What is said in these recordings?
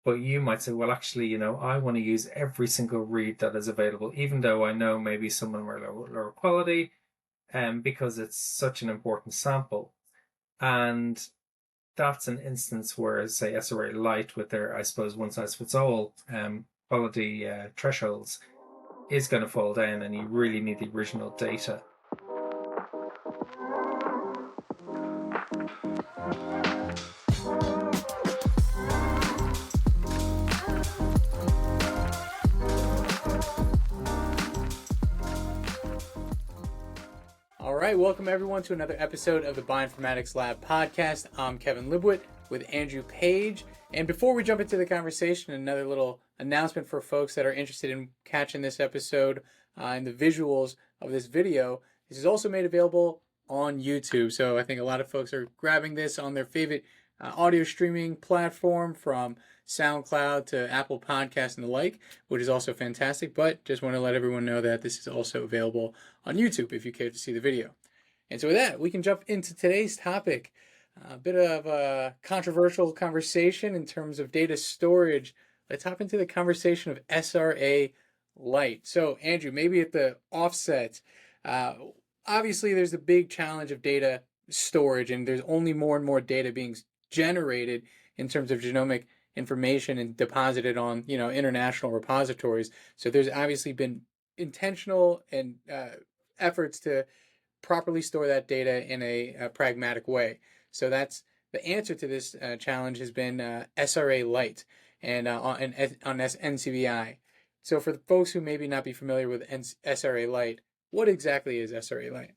But you might say, well, actually, I want to use every single read that is available, even though I know maybe some of them are lower quality, because it's such an important sample. And that's an instance where, say, SRA Lite with their, I suppose, one size fits all quality thresholds is going to fall down, and you really need the original data. All right, welcome everyone to another episode of the Bioinformatics Lab podcast. I'm Kevin Libwit with Andrew Page. And before we jump into the conversation, another little announcement for folks that are interested in catching this episode and the visuals of this video. This is also made available on YouTube. So I think a lot of folks are grabbing this on their favorite audio streaming platform, from SoundCloud to Apple Podcasts and the like, which is also fantastic. But just want to let everyone know that this is also available on YouTube if you care to see the video. And so with that, we can jump into today's topic. A bit of a controversial conversation in terms of data storage. Let's hop into the conversation of SRA Lite. So Andrew, maybe at the offset, obviously there's a big challenge of data storage, and there's only more and more data being generated in terms of genomic information and deposited on international repositories. So there's obviously been intentional and efforts to properly store that data in a pragmatic way. So that's the answer to this challenge has been SRA Lite and on NCBI. So for the folks who maybe not be familiar with SRA Lite, what exactly is SRA Lite?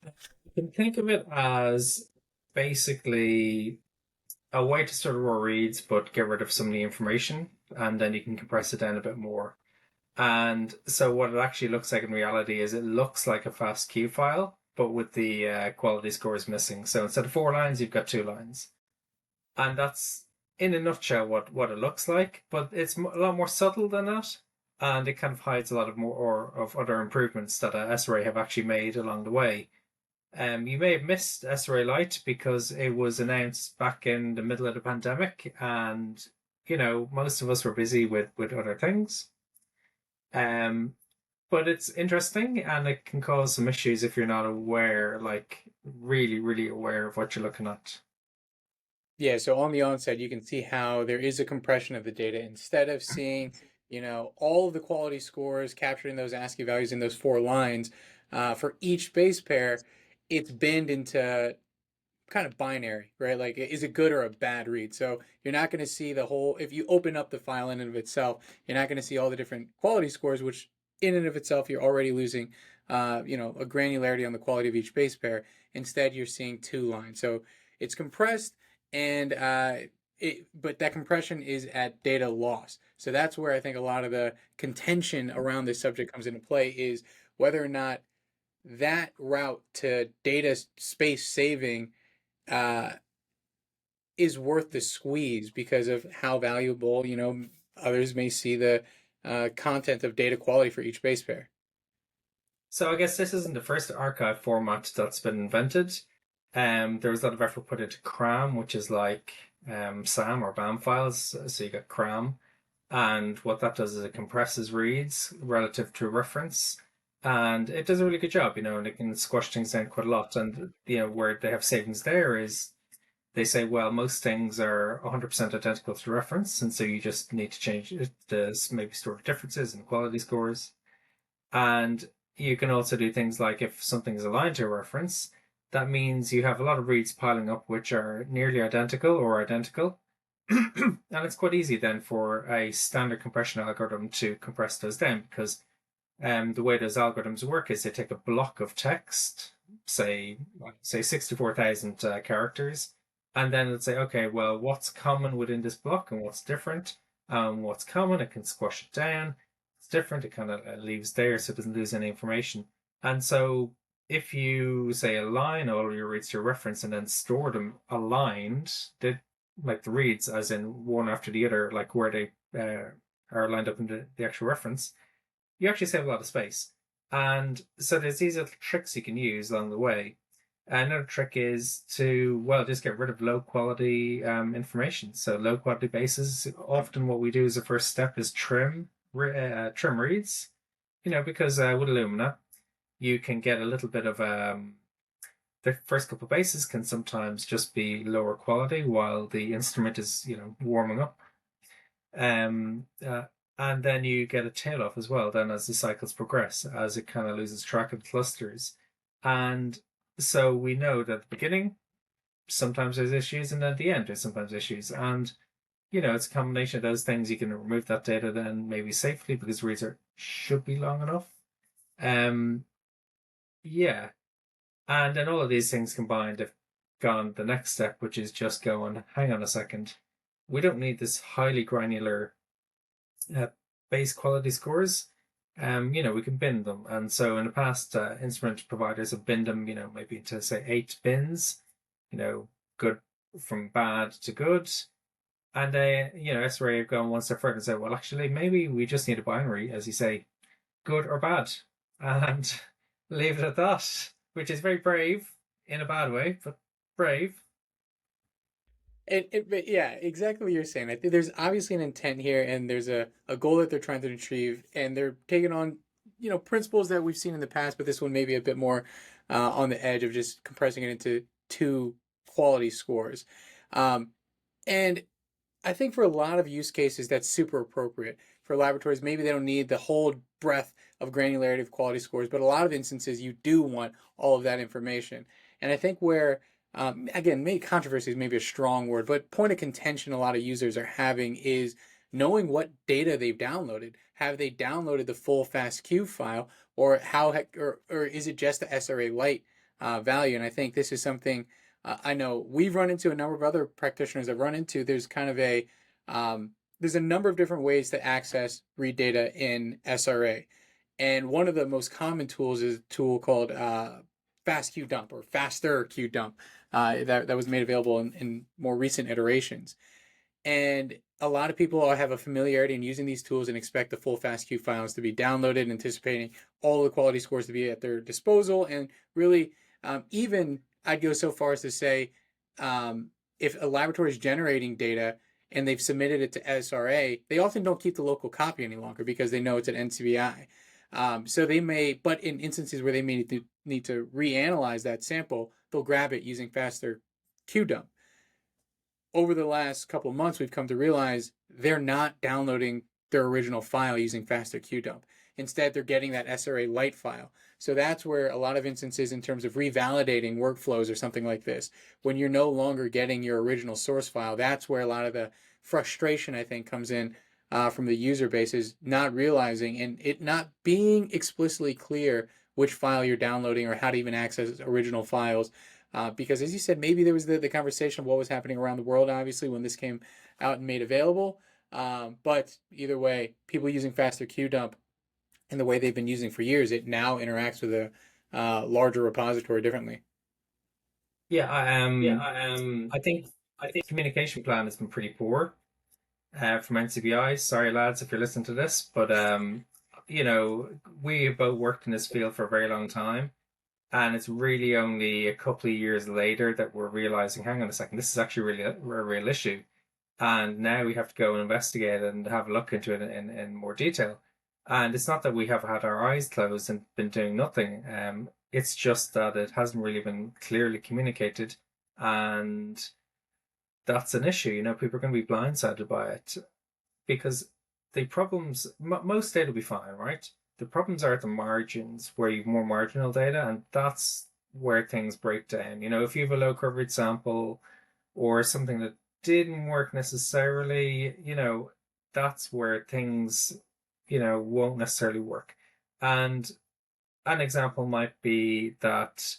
You can think of it as basically a way to store raw reads, but get rid of some of the information, and then you can compress it down a bit more. And so what it actually looks like in reality is it looks like a FASTQ file, but with the quality scores missing. So instead of 4 lines, you've got 2 lines. And that's, in a nutshell, what it looks like, but it's a lot more subtle than that. And it kind of hides a lot of more of other improvements that SRA have actually made along the way. You may have missed SRA Lite because it was announced back in the middle of the pandemic, and most of us were busy with other things. But it's interesting, and it can cause some issues if you're not aware, like really, really aware of what you're looking at. Yeah, so on the onset, you can see how there is a compression of the data. Instead of seeing, all of the quality scores capturing those ASCII values in those 4 lines for each base pair, it's binned into kind of binary, right? Like, is it good or a bad read? So you're not going to see the whole, if you open up the file in and of itself, you're not going to see all the different quality scores, which in and of itself, you're already losing, a granularity on the quality of each base pair. Instead, you're seeing 2 lines. So it's compressed, and but that compression is at data loss. So that's where I think a lot of the contention around this subject comes into play, is whether or not that route to data space saving is worth the squeeze because of how valuable, others may see the content of data quality for each base pair. So I guess this isn't the first archive format that's been invented. There was a lot of effort put into CRAM, which is like SAM or BAM files. So you got CRAM, and what that does is it compresses reads relative to reference, and it does a really good job, and it can squash things down quite a lot. And where they have savings there is they say, well, most things are 100% identical to reference, and so you just need to change it to maybe store differences in quality scores. And you can also do things like, if something is aligned to a reference, that means you have a lot of reads piling up which are nearly identical or identical. And it's quite easy then for a standard compression algorithm to compress those down, because the way those algorithms work is they take a block of text, say 64,000 characters, and then it'll say, okay, well, what's common within this block and what's different? What's common, it can squash it down. It's different, it kind of leaves there so it doesn't lose any information. And so if you say align all your reads to a reference and then store them aligned, like the reads as in one after the other, like where they are lined up in the actual reference, you actually save a lot of space. And so there's these little tricks you can use along the way. Another trick is to, well, just get rid of low quality information. So low quality bases, often what we do as a first step is trim reads, because with Illumina, you can get a little bit of the first couple of bases can sometimes just be lower quality while the instrument is, warming up. Um, uh, and then you get a tail off as well, then as the cycles progress, as it kind of loses track of clusters. And so we know that at the beginning, sometimes there's issues, and at the end, there's sometimes issues. And, it's a combination of those things. You can remove that data then maybe safely because reads should be long enough. Um, yeah. And then all of these things combined have gone the next step, which is just going, hang on a second. We don't need this highly granular uh, base quality scores. We can bin them. And so in the past, instrument providers have binned them, maybe into say 8 bins, good from bad to good. And SRA have gone one step further and said, well, actually, maybe we just need a binary, as you say, good or bad, and leave it at that, which is very brave in a bad way, but brave. But yeah, exactly what you're saying. I think there's obviously an intent here, and there's a goal that they're trying to achieve, and they're taking on, principles that we've seen in the past, but this one may be a bit more on the edge of just compressing it into two quality scores. And I think for a lot of use cases, that's super appropriate. For laboratories, maybe they don't need the whole breadth of granularity of quality scores, but a lot of instances you do want all of that information. And I think where, again, maybe controversy is maybe a strong word, but point of contention a lot of users are having is knowing what data they've downloaded. Have they downloaded the full FASTQ file, or or is it just the SRA Lite value? And I think this is something I know we've run into, a number of other practitioners have run into. There's kind of there's a number of different ways to access read data in SRA. And one of the most common tools is a tool called FastQ dump or faster Q dump that was made available in more recent iterations. And a lot of people have a familiarity in using these tools and expect the full FASTQ files to be downloaded, anticipating all the quality scores to be at their disposal. And really, even I'd go so far as to say, if a laboratory is generating data and they've submitted it to SRA, they often don't keep the local copy any longer because they know it's an NCBI. So they may, but in instances where they may need to reanalyze that sample, they'll grab it using faster QDump. Over the last couple of months, we've come to realize they're not downloading their original file using faster QDump. Instead, they're getting that SRA Lite file. So that's where a lot of instances in terms of revalidating workflows or something like this, when you're no longer getting your original source file, that's where a lot of the frustration, I think, comes in from the user base, is not realizing and it not being explicitly clear which file you're downloading or how to even access original files. Because as you said, maybe there was the conversation of what was happening around the world, obviously, when this came out and made available. But either way, people using faster QDump and the way they've been using for years, it now interacts with a larger repository differently. Yeah, I I think the communication plan has been pretty poor from NCBI. Sorry, lads, if you're listening to this, but we have both worked in this field for a very long time, and it's really only a couple of years later that we're realizing, hang on a second, this is actually really a real issue. And now we have to go and investigate and have a look into it in more detail. And it's not that we have had our eyes closed and been doing nothing. It's just that it hasn't really been clearly communicated. And that's an issue. People are going to be blindsided by it because the problems, most data will be fine, right? The problems are at the margins where you've more marginal data, and that's where things break down. If you have a low coverage sample or something that didn't work necessarily, that's where things, won't necessarily work. And an example might be that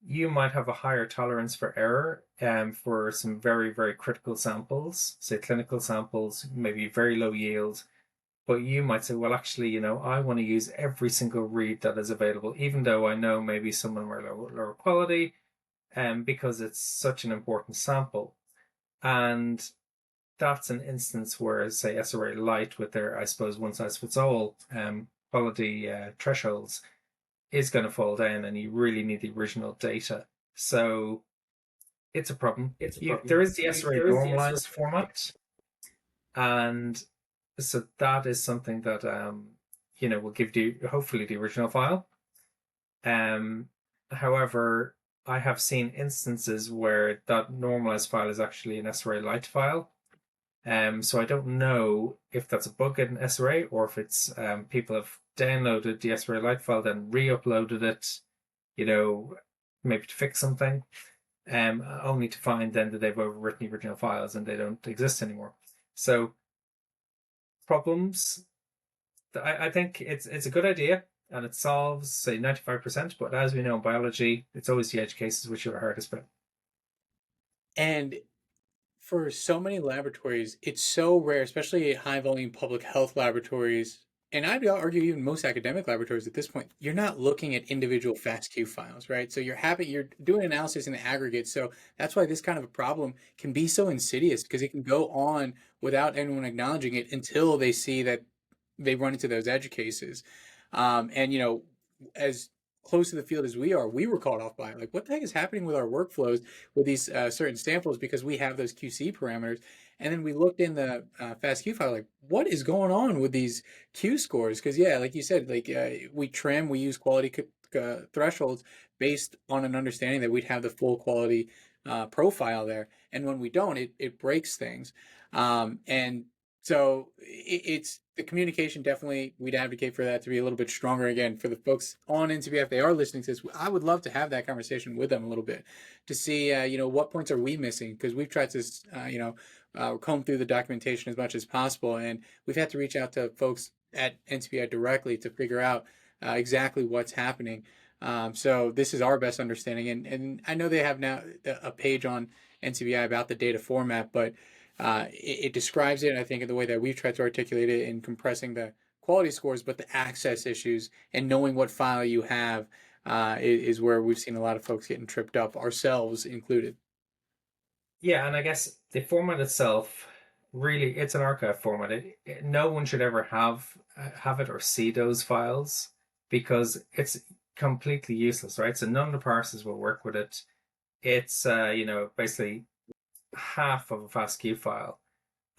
you might have a higher tolerance for error for some very, very critical samples, say clinical samples, maybe very low yield. But you might say, well, actually, I want to use every single read that is available, even though I know maybe some of them are lower quality, because it's such an important sample. And that's an instance where, say, SRA Lite with their, I suppose, one size fits all quality thresholds is going to fall down, and you really need the original data. So it's a problem. There is the SRA normalized format, and so that is something that will give you hopefully the original file. Um, However, I have seen instances where that normalized file is actually an SRA Lite file. So I don't know if that's a bug in SRA or if it's people have downloaded the SRA Lite file, then re-uploaded it, you know, maybe to fix something, only to find then that they've overwritten the original files and they don't exist anymore. So problems, I think it's a good idea and it solves say 95%, but as we know in biology, it's always the edge cases which are the hardest bit. And for so many laboratories, it's so rare, especially high volume public health laboratories, and I'd argue even most academic laboratories at this point, you're not looking at individual FASTQ files, right? So you're doing analysis in the aggregate. So that's why this kind of a problem can be so insidious because it can go on without anyone acknowledging it until they see that they run into those edge cases. And as close to the field as we are, we were caught off by it. Like, what the heck is happening with our workflows with these certain samples because we have those QC parameters. And then we looked in the FASTQ file, like, what is going on with these Q scores? Because, yeah, like you said, like we use quality thresholds based on an understanding that we'd have the full quality profile there. And when we don't, it breaks things. And so it's the communication definitely, we'd advocate for that to be a little bit stronger again for the folks on NCBI. If they are listening to this, I would love to have that conversation with them a little bit to see, what points are we missing? Because we've tried to, comb through the documentation as much as possible. And we've had to reach out to folks at NCBI directly to figure out exactly what's happening. So this is our best understanding. And I know they have now a page on NCBI about the data format, but it describes it, I think, in the way that we've tried to articulate it in compressing the quality scores, but the access issues and knowing what file you have is where we've seen a lot of folks getting tripped up, ourselves included. Yeah, and I guess the format itself really it's an archive format. No one should ever have it or see those files because it's completely useless, right? So none of the parsers will work with it. It's basically half of a FASTQ file,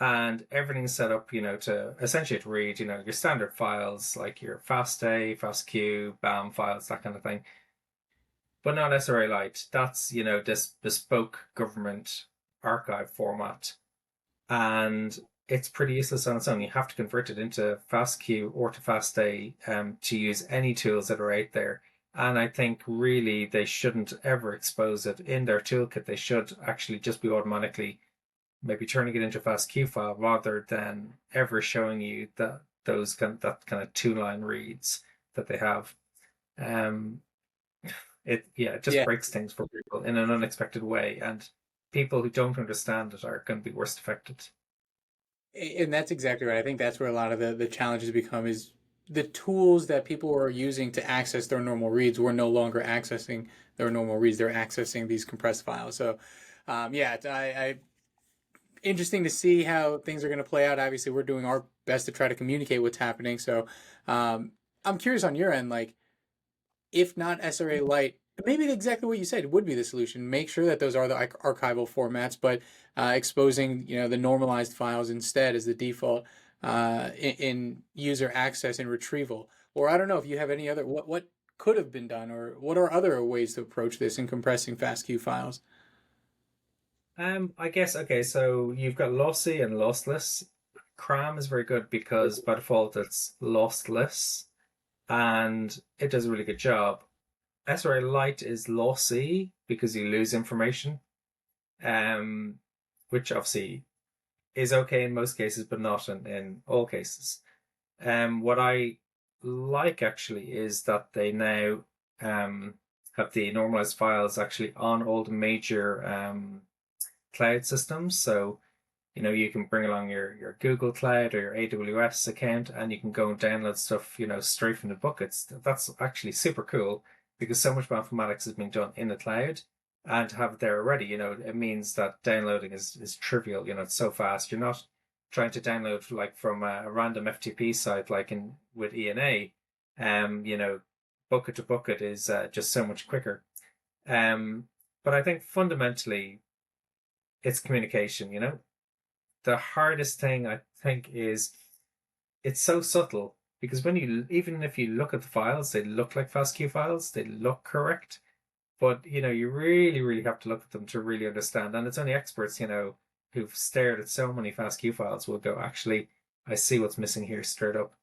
and everything's set up, to essentially to read, your standard files like your FASTA, FASTQ, BAM files, that kind of thing, but not SRA Lite. That's this bespoke government archive format, and it's pretty useless on its own. You have to convert it into FASTQ or to FASTA to use any tools that are out there. And I think really they shouldn't ever expose it in their toolkit. They should actually just be automatically maybe turning it into a FASTQ file rather than ever showing you that kind of two-line reads that they have. Um, it just Yeah, breaks things for people in an unexpected way, and people who don't understand it are going to be worst affected. and that's exactly right. I think that's where a lot of the challenges become is the tools that people are using to access their normal reads. We're no longer accessing their normal reads. They're accessing these compressed files. So, yeah, I interesting to see how things are going to play out. Obviously, we're doing our best to try to communicate what's happening. So, I'm curious on your end, like, if not SRA Lite, maybe exactly what you said would be the solution. Make sure that those are the archival formats, but exposing the normalized files instead as the default in user access and retrieval. Or I don't know if you have any other what could have been done, or what are other ways to approach this in compressing FASTQ files. I guess okay. So you've got lossy and lossless. Cram is very good because by default it's lossless, and it does a really good job. SRA Lite is lossy because you lose information, um, which obviously is okay in most cases, but not in all cases. What I like actually is that they now have the normalized files actually on all the major cloud systems. So, you can bring along your Google Cloud or your AWS account and you can go and download stuff, straight from the buckets. That's actually super cool because so much mathematics is being done in the cloud, and to have it there already, it means that downloading is trivial. It's so fast. You're not trying to download like from a random FTP site like in with ENA. Um, you know, Bucket to bucket is just so much quicker. Um, But I think fundamentally it's communication, you know? The hardest thing I think is it's so subtle because when you even if you look at the files, they look like FASTQ files, they look correct, but you really, really have to look at them to really understand. And it's only experts, who've stared at so many FASTQ files will go, actually, I see what's missing here straight up,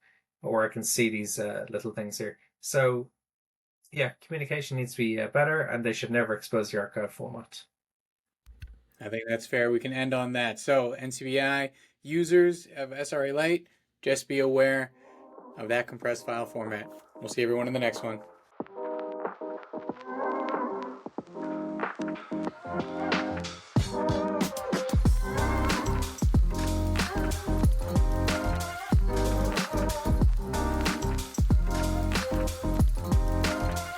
or I can see these little things here. So yeah, communication needs to be better, and they should never expose the archive format. I think that's fair. We can end on that. So, NCBI users of SRA Lite, just be aware of that compressed file format. We'll see everyone in the next one.